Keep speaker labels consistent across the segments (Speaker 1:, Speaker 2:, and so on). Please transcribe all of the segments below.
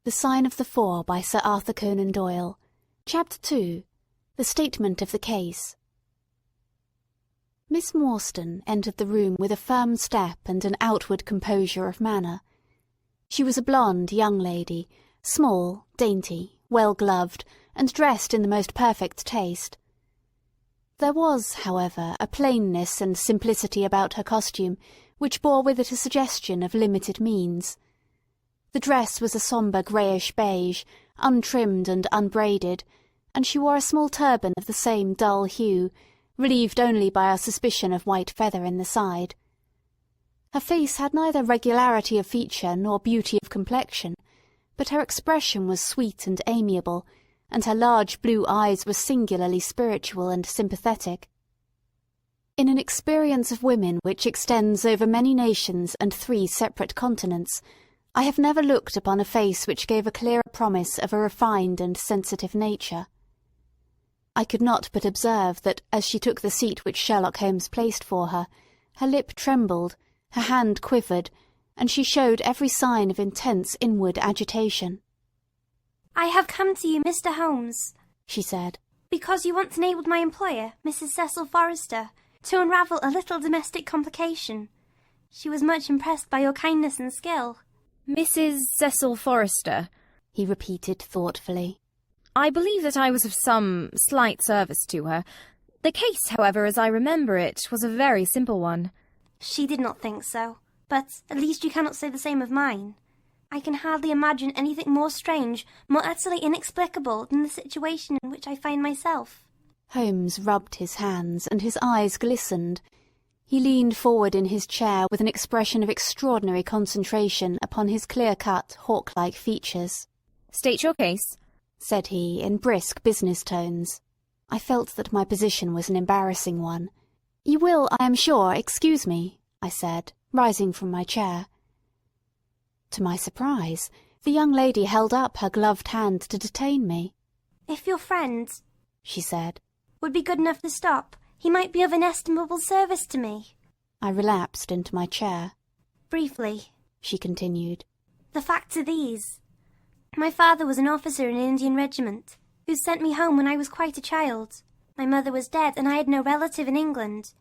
Speaker 1: The Sign of the Four by Sir Arthur Conan Doyle. Chapter 2. The Statement of the Case. Miss Morstan entered the room with a firm step and an outward composure of manner. She was a blonde young lady, small, dainty, well-gloved, and dressed in the most perfect taste. There was, however, a plainness and simplicity about her costume which bore with it a suggestion of limited means. The dress was a sombre greyish beige, untrimmed and unbraided, and she wore a small turban of the same dull hue, relieved only by a suspicion of white feather in the side. Her face had neither regularity of feature nor beauty of complexion, but her expression was sweet and amiable, and her large blue eyes were singularly spiritual and sympathetic. In an experience of women which extends over many nations and 3 separate continents, I have never looked upon a face which gave a clearer promise of a refined and sensitive nature. I could not but observe that, as she took the seat which Sherlock Holmes placed for her, her lip trembled, her hand quivered, and she showed every sign of intense inward agitation.
Speaker 2: "I have come to you, Mr. Holmes," she said, "because you once enabled my employer, Mrs. Cecil Forrester, to unravel a little domestic complication. She was much impressed by your kindness and skill."
Speaker 3: "Mrs. Cecil Forrester,"
Speaker 1: he repeated thoughtfully.
Speaker 3: "I believe that I was of some slight service to her. The case, however, as I remember it, was a very simple one."
Speaker 2: "She did not think so, but at least you cannot say the same of mine. I can hardly imagine anything more strange, more utterly inexplicable than the situation in which I find myself."
Speaker 1: Holmes rubbed his hands, and his eyes glistened. He leaned forward in his chair with an expression of extraordinary concentration upon his clear-cut, hawk-like features.
Speaker 3: "State your case,"
Speaker 1: said he, in brisk business tones. I felt that my position was an embarrassing one. "You will, I am sure, excuse me," I said, rising from my chair. To my surprise, the young lady held up her gloved hand to detain me.
Speaker 2: "If your friend,"
Speaker 1: she said,
Speaker 2: "would be good enough to stop, he might be of inestimable service to me."
Speaker 1: I relapsed into my chair.
Speaker 2: "Briefly," she continued, "the facts are these. My father was an officer in an Indian regiment, who sent me home when I was quite a child. My mother was dead, and I had no relative in England.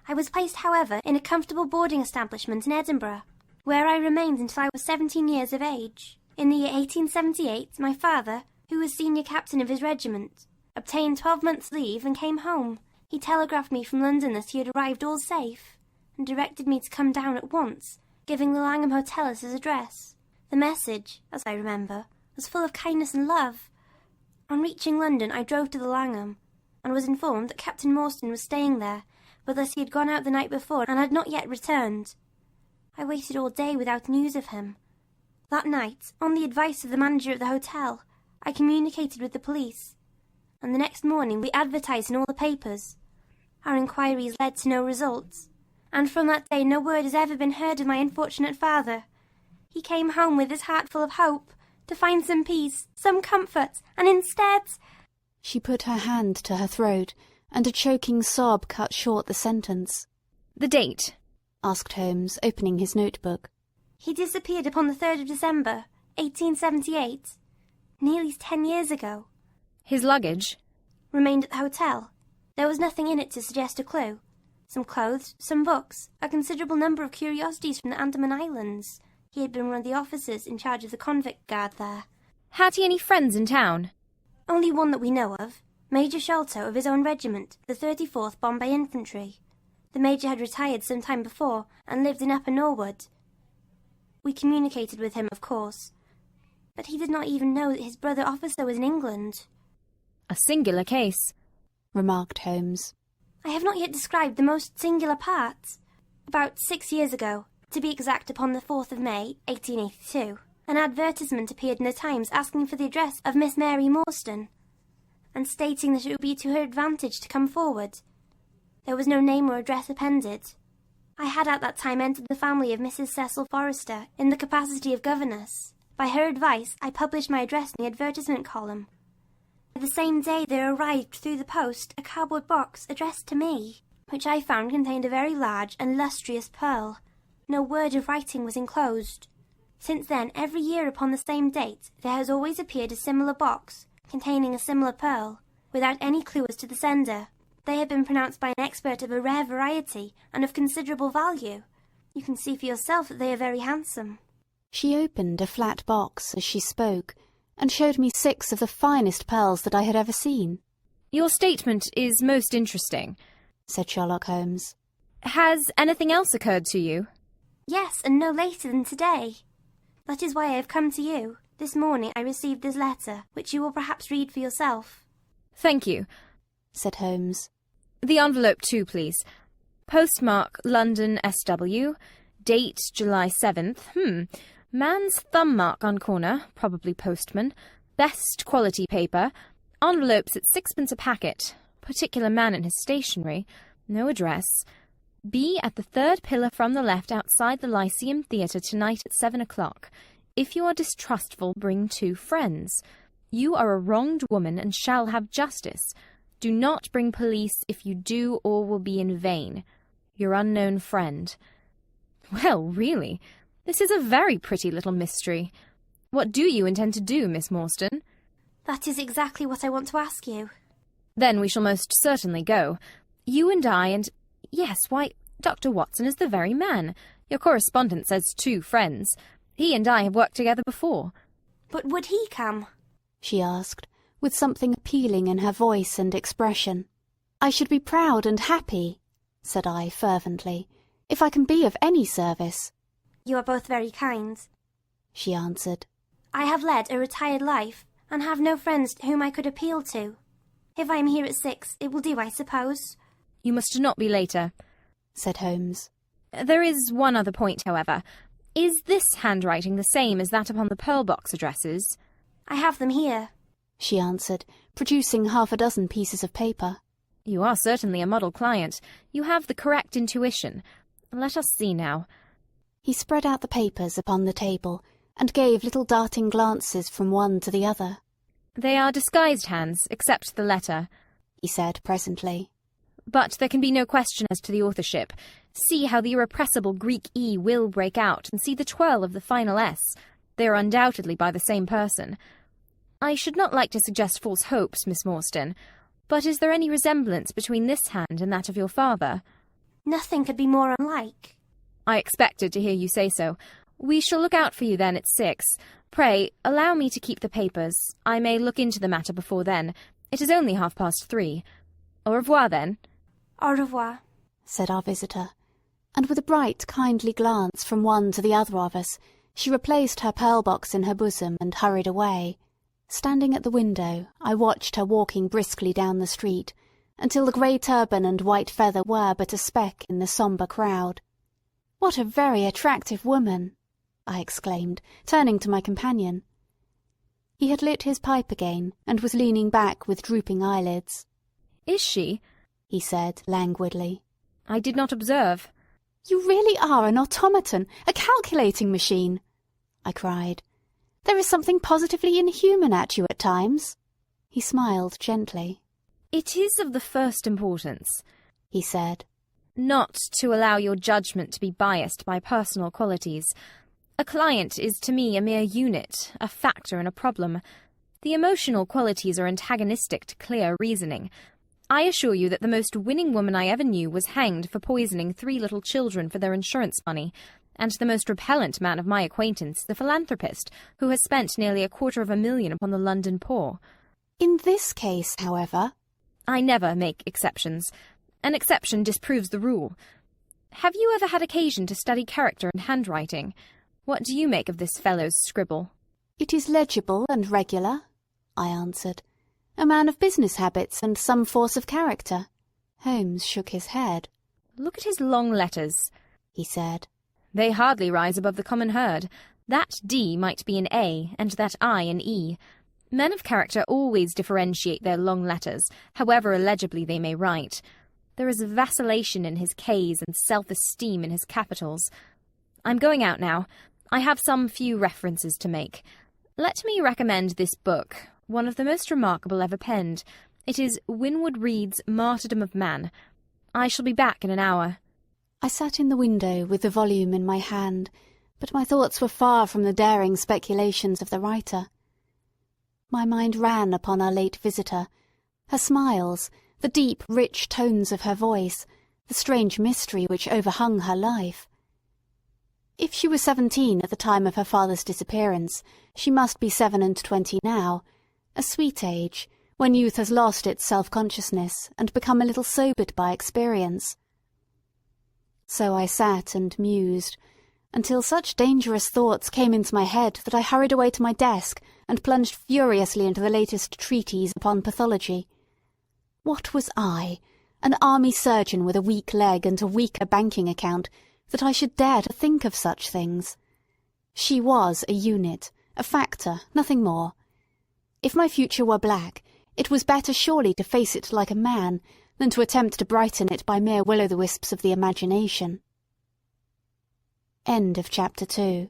Speaker 2: I was placed, however, in a comfortable boarding establishment in Edinburgh, where I remained until I was 17 years of age. In the year 1878, my father, who was senior captain of his regiment, obtained 12 months' leave and came home. He telegraphed me from London that he had arrived all safe, and directed me to come down at once, giving the Langham Hotel as his address. The message, as I remember, was full of kindness and love. On reaching London, I drove to the Langham, and was informed that Captain Morstan was staying there, but that he had gone out the night before and had not yet returned. I waited all day without news of him. That night, on the advice of the manager of the hotel, I communicated with the police, and the next morning we advertised in all the papers. Our inquiries led to no results, and from that day no word has ever been heard of my unfortunate father. He came home with his heart full of hope, to find some peace, some comfort, and instead—"
Speaker 1: She put her hand to her throat, and a choking sob cut short the sentence.
Speaker 3: "The date?"
Speaker 1: asked Holmes, opening his notebook.
Speaker 2: "He disappeared upon the 3rd of December, 1878, nearly 10 years ago."
Speaker 3: "His luggage?"
Speaker 2: "Remained at the hotel. There was nothing in it to suggest a clue. Some clothes, some books, a considerable number of curiosities from the Andaman Islands. He had been one of the officers in charge of the convict guard there."
Speaker 3: "Had he any friends in town?"
Speaker 2: "Only one that we know of, Major Sholto of his own regiment, the 34th Bombay Infantry. The Major had retired some time before, and lived in Upper Norwood. We communicated with him, of course, but he did not even know that his brother officer was in England."
Speaker 3: "A singular case,"
Speaker 1: remarked Holmes.
Speaker 2: "I have not yet described the most singular part. About 6 years ago, to be exact upon the 4th of May, 1882, an advertisement appeared in the Times asking for the address of Miss Mary Morstan, and stating that it would be to her advantage to come forward. There was no name or address appended. I had at that time entered the family of Mrs. Cecil Forrester in the capacity of governess. By her advice, I published my address in the advertisement column. The same day there arrived through the post a cardboard box addressed to me, which I found contained a very large and lustrous pearl. No word of writing was enclosed. Since then, every year upon the same date, there has always appeared a similar box, containing a similar pearl, without any clue as to the sender. They have been pronounced by an expert of a rare variety and of considerable value. You can see for yourself that they are very handsome.
Speaker 1: She opened a flat box as she spoke, and showed me 6 of the finest pearls that I had ever seen.
Speaker 3: Your statement is most interesting,
Speaker 1: said Sherlock Holmes.
Speaker 3: Has anything else occurred to you?
Speaker 2: Yes, and no later than today. That is why I have come to you. This morning I received this letter, which you will perhaps read for yourself.
Speaker 3: Thank you,
Speaker 1: said Holmes.
Speaker 3: The envelope too, please. Postmark London SW. Date July 7th. Man's thumb mark on corner, probably postman. Best quality paper. Envelopes at 6p a packet. Particular man in his stationery. No address. Be at the 3rd pillar from the left outside the Lyceum Theatre tonight at 7 o'clock. If you are distrustful, bring 2 friends. You are a wronged woman and shall have justice. Do not bring police. If you do, all will be in vain. Your unknown friend. Well, really, this is a very pretty little mystery. What do you intend to do, Miss Morstan?
Speaker 2: That is exactly what I want to ask you.
Speaker 3: Then we shall most certainly go. You and I and... Yes, why, Dr. Watson is the very man. Your correspondent says 2 friends. He and I have worked together before.
Speaker 2: But would he come?
Speaker 1: She asked, with something appealing in her voice and expression. I should be proud and happy, said I fervently, if I can be of any service.
Speaker 2: You are both very kind,
Speaker 1: she answered.
Speaker 2: I have led a retired life, and have no friends whom I could appeal to. If I am here at 6, it will do, I suppose.
Speaker 3: You must not be later,
Speaker 1: said Holmes.
Speaker 3: There is one other point, however. Is this handwriting the same as that upon the pearl box addresses?
Speaker 2: I have them here,
Speaker 1: she answered, producing 6 pieces of paper.
Speaker 3: You are certainly a model client. You have the correct intuition. Let us see now.
Speaker 1: He spread out the papers upon the table, and gave little darting glances from one to the other.
Speaker 3: They are disguised hands, except the letter,
Speaker 1: he said presently.
Speaker 3: But there can be no question as to the authorship. See how the irrepressible Greek E will break out, and see the twirl of the final S. They are undoubtedly by the same person. I should not like to suggest false hopes, Miss Morstan, but is there any resemblance between this hand and that of your father?
Speaker 2: Nothing could be more unlike.
Speaker 3: I expected to hear you say so. We shall look out for you then at 6. Pray, allow me to keep the papers. I may look into the matter before then. It is only 3:30. Au revoir, then.
Speaker 2: Au revoir,
Speaker 1: said our visitor, and with a bright, kindly glance from one to the other of us, she replaced her pearl box in her bosom and hurried away. Standing at the window, I watched her walking briskly down the street, until the grey turban and white feather were but a speck in the sombre crowd. "What a very attractive woman!" I exclaimed, turning to my companion. He had lit his pipe again, and was leaning back with drooping eyelids.
Speaker 3: "Is she?"
Speaker 1: he said languidly.
Speaker 3: "I did not observe."
Speaker 1: "You really are an automaton, a calculating machine!" I cried. "There is something positively inhuman at you at times." He smiled gently.
Speaker 3: "It is of the first importance,"
Speaker 1: he said,
Speaker 3: "not to allow your judgment to be biased by personal qualities. A client is to me a mere unit, a factor in a problem. The emotional qualities are antagonistic to clear reasoning. I assure you that the most winning woman I ever knew was hanged for poisoning 3 little children for their insurance money, and the most repellent man of my acquaintance, the philanthropist, who has spent nearly $250,000 upon the London poor.
Speaker 1: In this case, however—"
Speaker 3: "I never make exceptions. An exception disproves the rule. Have you ever had occasion to study character and handwriting? What do you make of this fellow's scribble?"
Speaker 1: "It is legible and regular," I answered. "A man of business habits and some force of character." Holmes shook his head.
Speaker 3: "Look at his long letters,"
Speaker 1: he said.
Speaker 3: "They hardly rise above the common herd. That D might be an A, and that I an E. Men of character always differentiate their long letters, however illegibly they may write. There is vacillation in his K's and self-esteem in his capitals. I'm going out now. I have some few references to make. Let me recommend this book, one of the most remarkable ever penned. It is Winwood Reade's Martyrdom of Man. I shall be back in an hour." I sat in the window with the volume in my hand,
Speaker 1: But my thoughts were far from the daring speculations of the writer. My mind ran upon our late visitor, her smiles, the deep, rich tones of her voice, the strange mystery which overhung her life. If she was 17 at the time of her father's disappearance, she must be 27 now, a sweet age, when youth has lost its self-consciousness and become a little sobered by experience. So I sat and mused, until such dangerous thoughts came into my head that I hurried away to my desk and plunged furiously into the latest treatise upon pathology. What was I, an army surgeon with a weak leg and a weaker banking account, that I should dare to think of such things? She was a unit, a factor, nothing more. If my future were black, it was better surely to face it like a man than to attempt to brighten it by mere will-o'-the-wisps of the imagination. End of chapter 2.